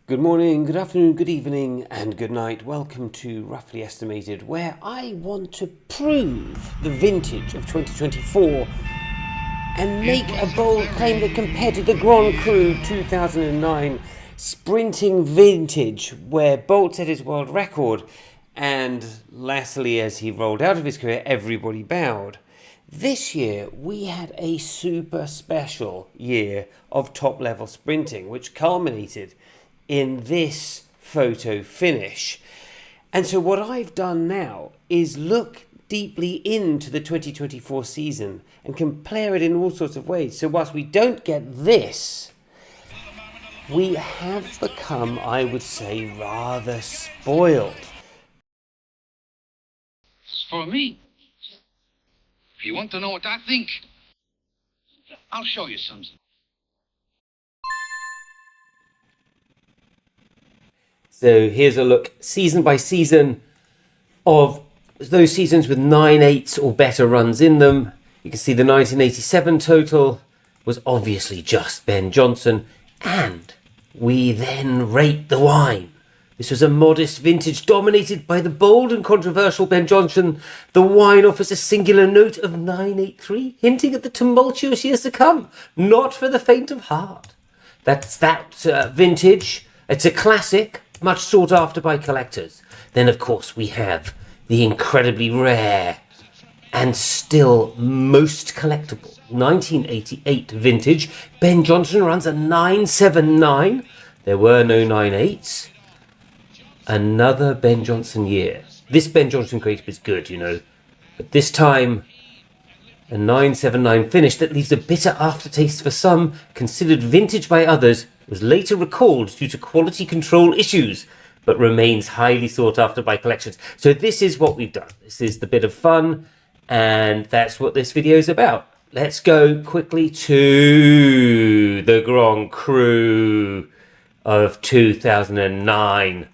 Good morning, good afternoon, good evening, and good night. Welcome to Roughly Estimated, where I want to prove the vintage of 2024 and make a bold claim that compared to the Grand Cru 2009 sprinting vintage, where Bolt set his world record, and lastly, as he rolled out of his career, everybody bowed. This year, we had a super special year of top-level sprinting, which culminated in this photo finish. And so what I've done now is look deeply into the 2024 season and compare it in all sorts of ways. So whilst we don't get this, we have become, I would say, rather spoiled. For me, if you want to know what I think, I'll show you something. So here's a look season by season of those seasons with 9/8 or better runs in them. You can see the 1987 total was obviously just Ben Johnson, and we then rate the wine. This was a modest vintage dominated by the bold and controversial Ben Johnson. The wine offers a singular note of 983, hinting at the tumultuous years to come. Not for the faint of heart. That's that vintage. It's a classic, much sought after by collectors. Then, of course, we have the incredibly rare and still most collectible 1988 vintage. Ben Johnson runs a 979. There were no 9/8s. Another Ben Johnson year. This Ben Johnson grape is good, you know, but this time a 979 finish that leaves a bitter aftertaste for some, considered vintage by others, was later recalled due to quality control issues, but remains highly sought after by collections. So this is what we've done. This is the bit of fun, and that's what this video is about. Let's go quickly to the Grand Cru of 2009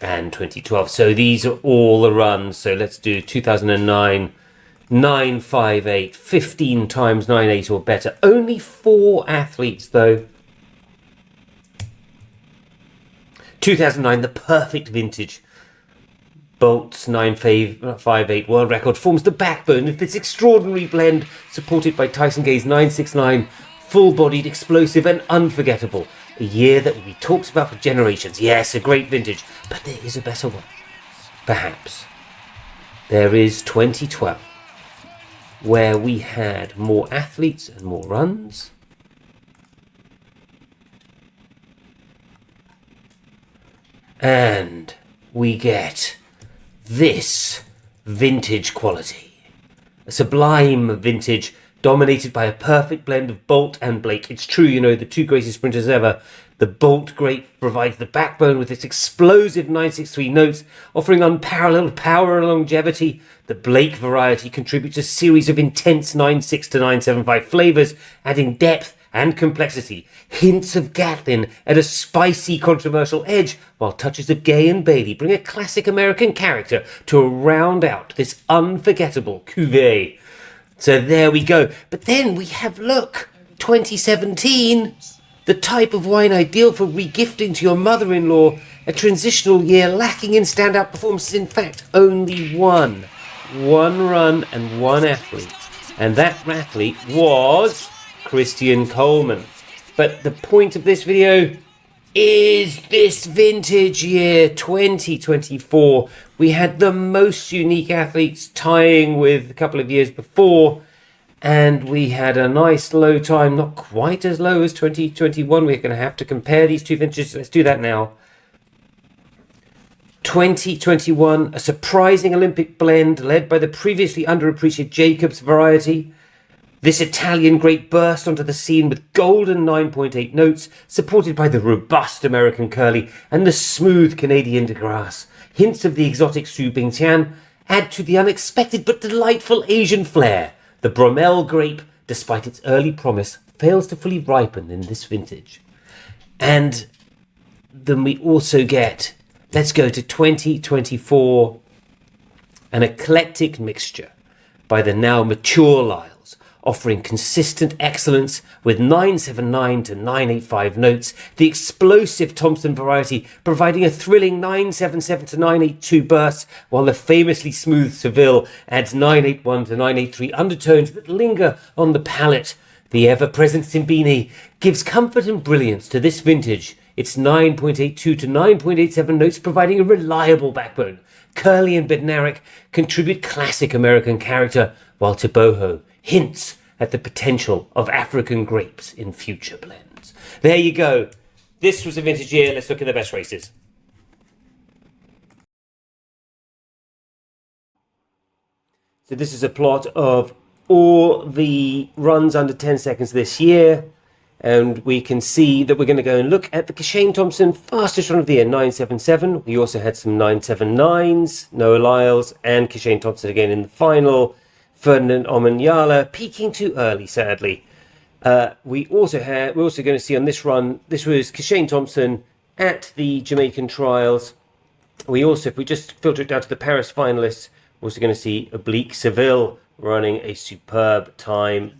and 2012. So these are all the runs. So let's do 2009, 958, 15 times 9/8 or better. Only 4 athletes though. 2009, the perfect vintage. Bolt's 958 world record forms the backbone of this extraordinary blend, supported by Tyson Gay's 969, full-bodied, explosive and unforgettable. A year that will be talked about for generations. Yes, a great vintage, but there is a better one. Perhaps. There is 2012, where we had more athletes and more runs. And we get this vintage quality. A sublime vintage dominated by a perfect blend of Bolt and Blake. It's true, you know, the two greatest sprinters ever. The Bolt grape provides the backbone with its explosive 963 notes, offering unparalleled power and longevity. The Blake variety contributes a series of intense 96 to 975 flavors, adding depth and complexity. Hints of Gatlin and a spicy, controversial edge, while touches of Gay and Bailey bring a classic American character to round out this unforgettable cuvée. So there we go. But then we have, look, 2017, the type of wine ideal for regifting to your mother-in-law, a transitional year lacking in standout performances. In fact, only one run and one athlete. And that athlete was Christian Coleman. But the point of this video is this vintage year 2024. We had the most unique athletes tying with a couple of years before, and we had a nice low time, not quite as low as 2021. We're going to have to compare these two vintages. Let's do that now. 2021, a surprising Olympic blend led by the previously underappreciated Jacobs variety. This Italian grape burst onto the scene with golden 9.8 notes, supported by the robust American curly and the smooth Canadian de Grasse. Hints of the exotic Su Bingtian add to the unexpected but delightful Asian flair. The Bromel grape, despite its early promise, fails to fully ripen in this vintage. And then we also get, let's go to 2024, an eclectic mixture by the now mature Lyles offering consistent excellence with 979 to 985 notes. The explosive Thompson variety providing a thrilling 977 to 982 bursts, while the famously smooth Seville adds 981 to 983 undertones that linger on the palate. The ever-present Simbini gives comfort and brilliance to this vintage. Its 9.82 to 9.87 notes providing a reliable backbone. Curly and Bednarik contribute classic American character, while Toboho hints at the potential of African grapes in future blends. There you go. This was a vintage year. Let's look at the best races. So this is a plot of all the runs under 10 seconds this year. And we can see that we're going to go and look at the Kashane Thompson fastest run of the year, 977. We also had some 979s, Noah Lyles and Kashane Thompson again in the final. Ferdinand Omanyala peaking too early, sadly. We're also going to see on this run, this was Kashane Thompson at the Jamaican trials. We also, if we just filter it down to the Paris finalists, we're also going to see Oblique Seville running a superb time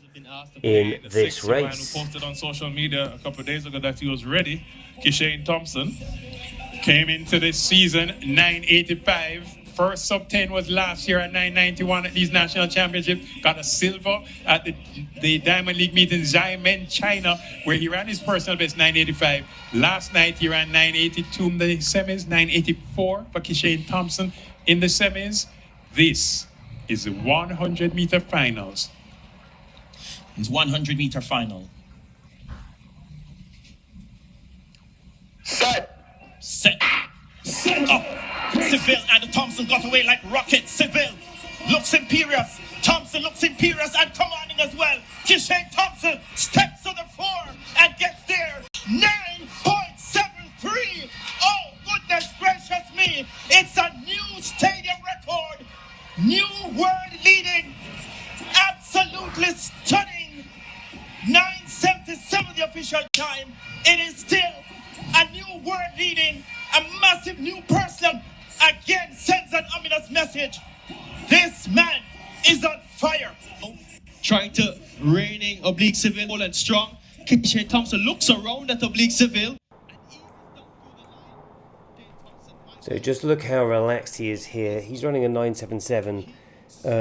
in this race. Who posted on social media a couple of days ago that he was ready. Kashane Thompson came into this season 985. First sub 10 was last year at 991 at these national championships. Got a silver at the Diamond League meet in Xiamen, China, where he ran his personal best 985. Last night he ran 982 in the semis, 984 for Kashane Thompson in the semis. This is the 100-meter finals. His 100-meter final. Set Up. Seville and Thompson got away like rockets. Seville looks imperious. Thompson looks imperious and commanding as well. Kashane Thompson steps to the floor and gets there. 9.73. Oh, goodness gracious me. It's a new stadium record. New world leading. Absolutely stunning. 9:77 the official time. It is still a new world leading, a massive new personal. Again sends an ominous message. This man is on fire. Trying to reining Oblique Seville and strong. Kashane Thompson looks around at Oblique Seville. So just look how relaxed he is here. He's running a 977.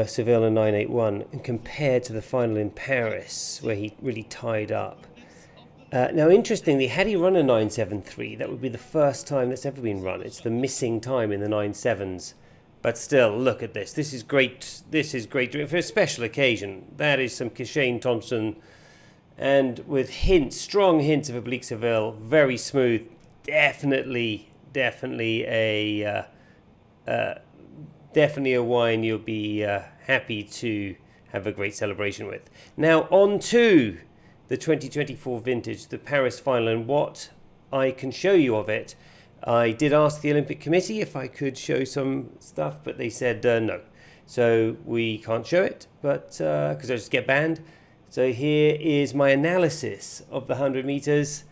Seville a 981, and compared to the final in Paris, where he really tied up. Now, interestingly, had he run a 973, that would be the first time that's ever been run. It's the missing time in the 97s. But still, look at this. This is great. This is great for a special occasion. That is some Kashane Thompson, and with strong hints of Oblique Seville, very smooth. Definitely a wine you'll be happy to have a great celebration with. Now on to the 2024 vintage, the Paris final, and what I can show you of it. I did ask the Olympic Committee if I could show some stuff, but they said no. So we can't show it, but because I just get banned. So here is my analysis of the 100 meters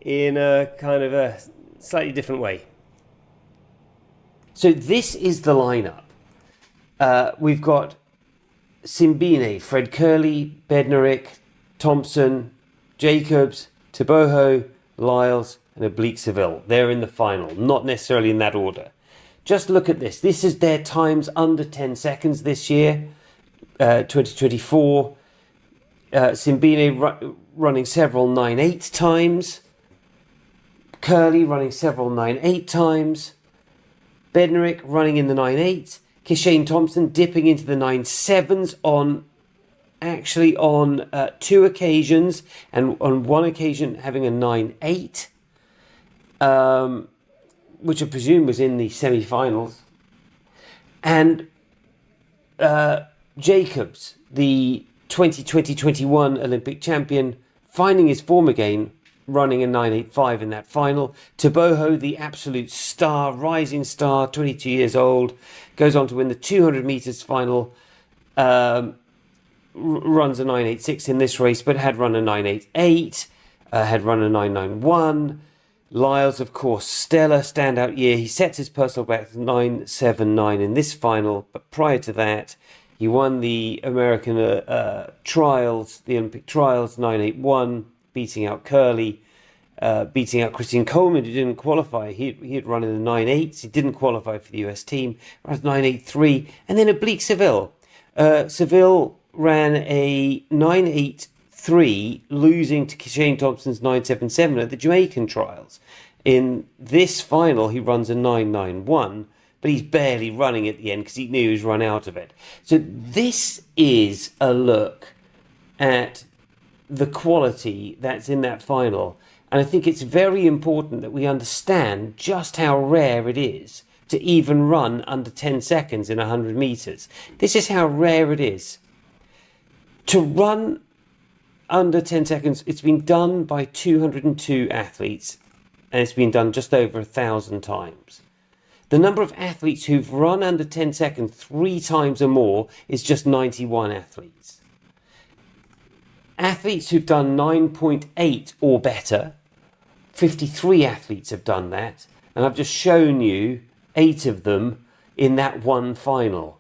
in a kind of a slightly different way. So this is the lineup. We've got Simbine, Fred Curley, Bednarik, Thompson, Jacobs, Toboho, Lyles, and Oblique Seville. They're in the final, not necessarily in that order. Just look at this. This is their times under 10 seconds this year, 2024. Simbine running several 9.8 times. Curley running several 9.8 times. Bednarik running in the 9.8. Kashane Thompson dipping into the 9.7s on two occasions, and on one occasion having a 9.8, which I presume was in the semi-finals. And Jacobs, the 2020-21 Olympic champion, finding his form again, running a 9.85 in that final. Toboho, the absolute star, rising star, 22 years old, goes on to win the 200 meters final. Runs a 9.86 in this race, but had run a 9.88, had run a 9.91. Lyles, of course, stellar standout year. He sets his personal best 9.79 in this final, but prior to that, He won the American trials, the Olympic trials, 9.81, beating out Curly, beating out Christian Coleman, who didn't qualify. He had run in the 9.8s. He didn't qualify for the US team. Ran 9.83, and then oblique Seville. Seville ran a 9.83, losing to Shane Thompson's 9.77 at the Jamaican trials. In this final, he runs a 9.91, but he's barely running at the end because he knew he was run out of it. So this is a look at the quality that's in that final. And I think it's very important that we understand just how rare it is to even run under 10 seconds in 100 meters. This is how rare it is. To run under 10 seconds, it's been done by 202 athletes, and it's been done just over 1,000 times. The number of athletes who've run under 10 seconds 3 times or more is just 91 athletes. Athletes who've done 9.8 or better, 53 athletes have done that, and I've just shown you 8 of them in that one final.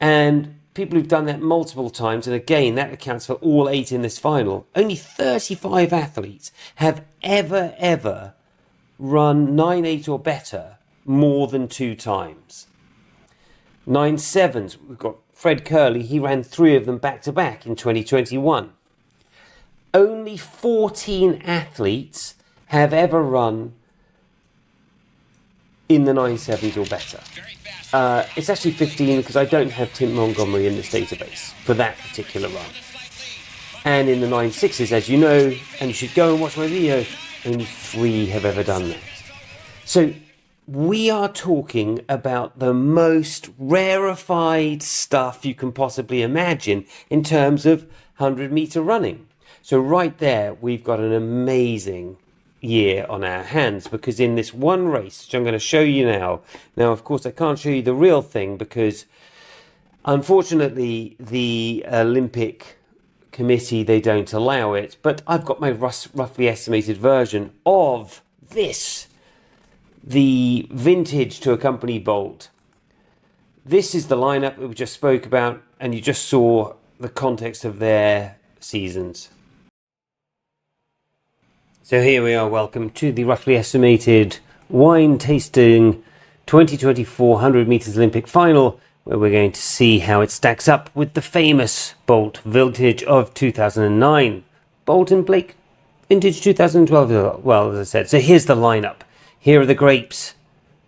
And people who've done that multiple times, and again, that accounts for all 8 in this final, only 35 athletes have ever run 9.8 or better more than 2 times. 9.7s, we've got Fred Curley, he ran 3 of them back to back in 2021. Only 14 athletes have ever run in the 9.7s or better. It's actually 15 because I don't have Tim Montgomery in this database for that particular run. And in the 9.6s, as you know, and you should go and watch my video, only 3 have ever done that. So we are talking about the most rarefied stuff you can possibly imagine in terms of 100-meter running. So right there, we've got an amazing year on our hands, because in this one race, which I'm going to show you now, of course I can't show you the real thing because unfortunately the Olympic Committee, they don't allow it, but I've got my roughly estimated version of this, the vintage to accompany Bolt. This is the lineup that we just spoke about, and you just saw the context of their seasons. So here we are, welcome to the roughly estimated wine tasting 2024 100 meters Olympic final, where we're going to see how it stacks up with the famous Bolt vintage of 2009. Bolt and Blake vintage 2012, well, as I said. So here's the lineup. Here are the grapes.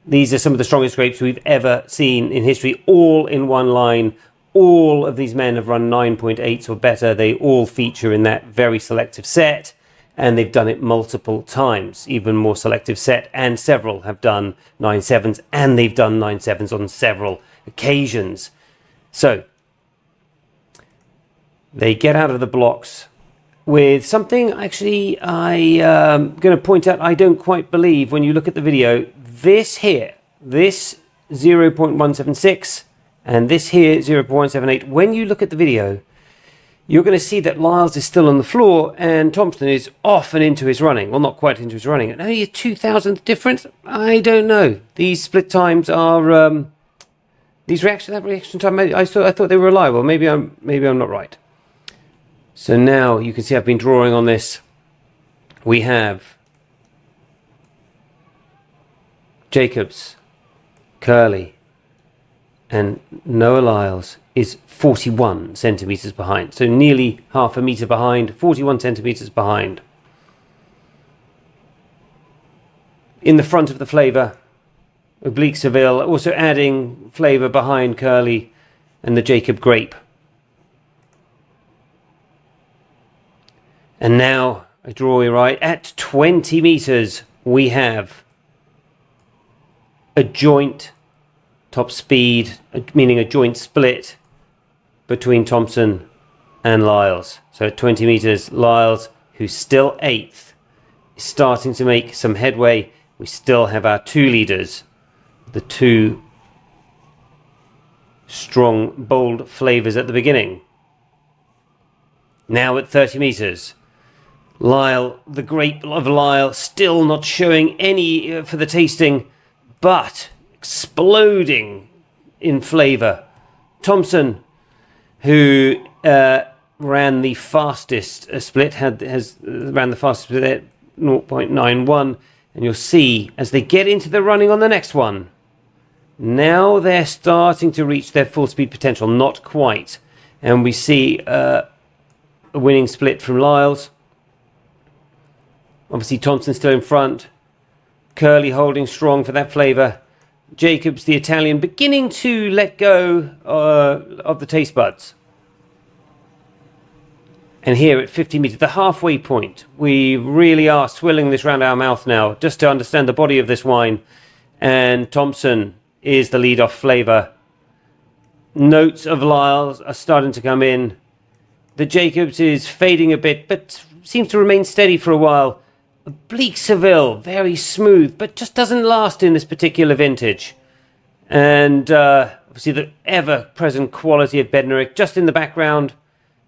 These are some of the strongest grapes we've ever seen in history, all in one line. All of these men have run 9.8s or better. They all feature in that very selective set. And they've done it multiple times, even more selective set, and several have done 9.7s, and they've done 9.7s on several occasions. So they get out of the blocks with something actually I'm going to point out I don't quite believe when you look at the video. This here, this 0.176 and this here 0.178, when you look at the video, you're going to see that Lyles is still on the floor and Thompson is off and into his running. Well, not quite into his running. Only a 2,000th difference? I don't know. These split times are that reaction time. I thought they were reliable. Maybe I'm not right. So now you can see I've been drawing on this. We have Jacobs, Curley, and Noah Lyles is 41 centimetres behind. So nearly half a metre behind, 41 centimetres behind. In the front of the flavour, oblique Seville, also adding flavour behind Curley and the Jacob grape. And now, I draw you right, at 20 metres, we have a joint top speed, meaning a joint split between Thompson and Lyles. So at 20 metres, Lyles, who's still 8th, is starting to make some headway. We still have our 2 leaders, the 2 strong, bold flavours at the beginning. Now at 30 metres, Lyle, the grape of Lyle, still not showing any for the tasting, but exploding in flavour Thompson, who ran the fastest split, ran the fastest split at 0.91. And you'll see as they get into the running on the next one, now they're starting to reach their full speed potential. Not quite. And we see a winning split from Lyles. Obviously, Thompson still in front. Curly holding strong for that flavour. Jacobs, the Italian, beginning to let go of the taste buds. And here at 50 metres, the halfway point, we really are swilling this round our mouth now, just to understand the body of this wine. And Thompson is the lead-off flavour. Notes of Lyles are starting to come in. The Jacobs is fading a bit, but seems to remain steady for a while. Bleak Seville, very smooth, but just doesn't last in this particular vintage. And obviously the ever-present quality of Bednarik just in the background.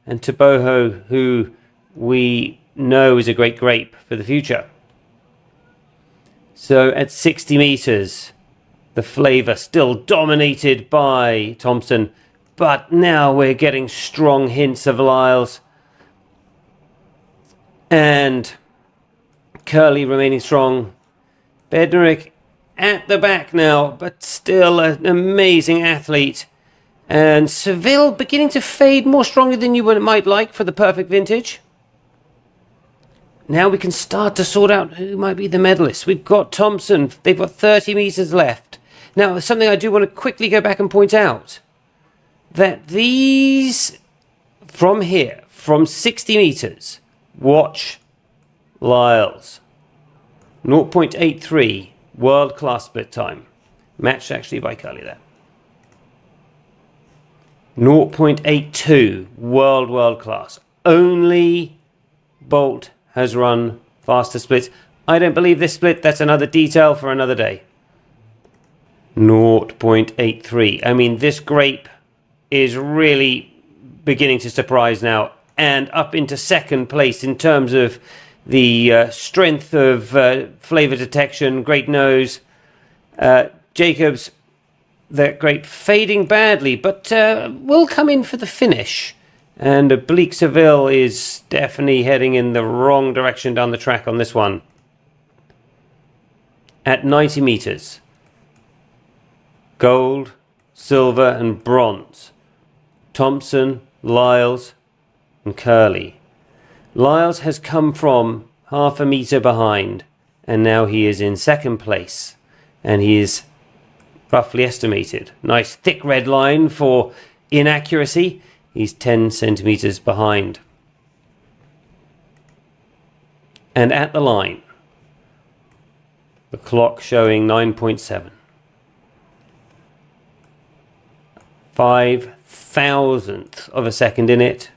And Taboho, who we know is a great grape for the future. So at 60 metres, the flavour still dominated by Thompson, but now we're getting strong hints of Lyles. And Curly remaining strong. Bednarik at the back now, but still an amazing athlete. And Seville beginning to fade more strongly than you might like for the perfect vintage. Now we can start to sort out who might be the medalists. We've got Thompson. They've got 30 metres left. Now, something I do want to quickly go back and point out. That these, from here, from 60 metres, watch Lyles. 0.83 world-class split time. Matched actually by Curly there. 0.82 world class. Only Bolt has run faster splits. I don't believe this split. That's another detail for another day. 0.83. I mean, this grape is really beginning to surprise now, and up into second place in terms of the strength of flavour detection. Great nose. Jacobs, that grape fading badly, but will come in for the finish. And Bleak Seville is definitely heading in the wrong direction down the track on this one. At 90 metres. Gold, silver and bronze. Thompson, Lyles and Curly. Lyles has come from half a metre behind, and now he is in second place. And he is roughly estimated. Nice thick red line for inaccuracy. He's 10 centimetres behind. And at the line, the clock showing 9.7. 5,000th of a second in it.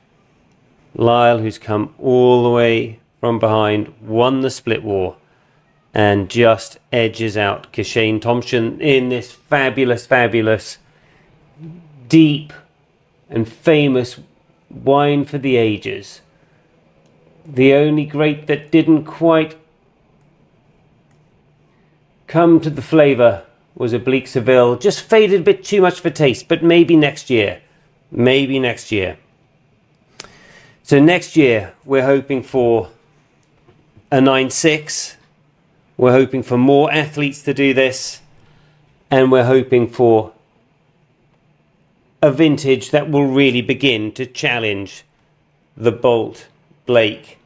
Lyle, who's come all the way from behind, won the split war and just edges out Kishane Thompson in this fabulous, deep and famous wine for the ages. The only grape that didn't quite come to the flavour was a Bleak Seville. Just faded a bit too much for taste, but maybe next year. Maybe next year. So next year, we're hoping for a 9.6. We're hoping for more athletes to do this. And we're hoping for a vintage that will really begin to challenge the Bolt, Blake,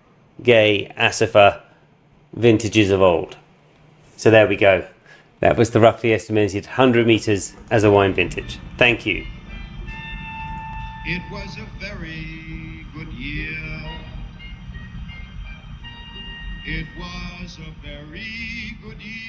Gay, Asifa vintages of old. So there we go. That was the roughly estimated 100 metres as a wine vintage. Thank you. It was a very good year. It was a very good year.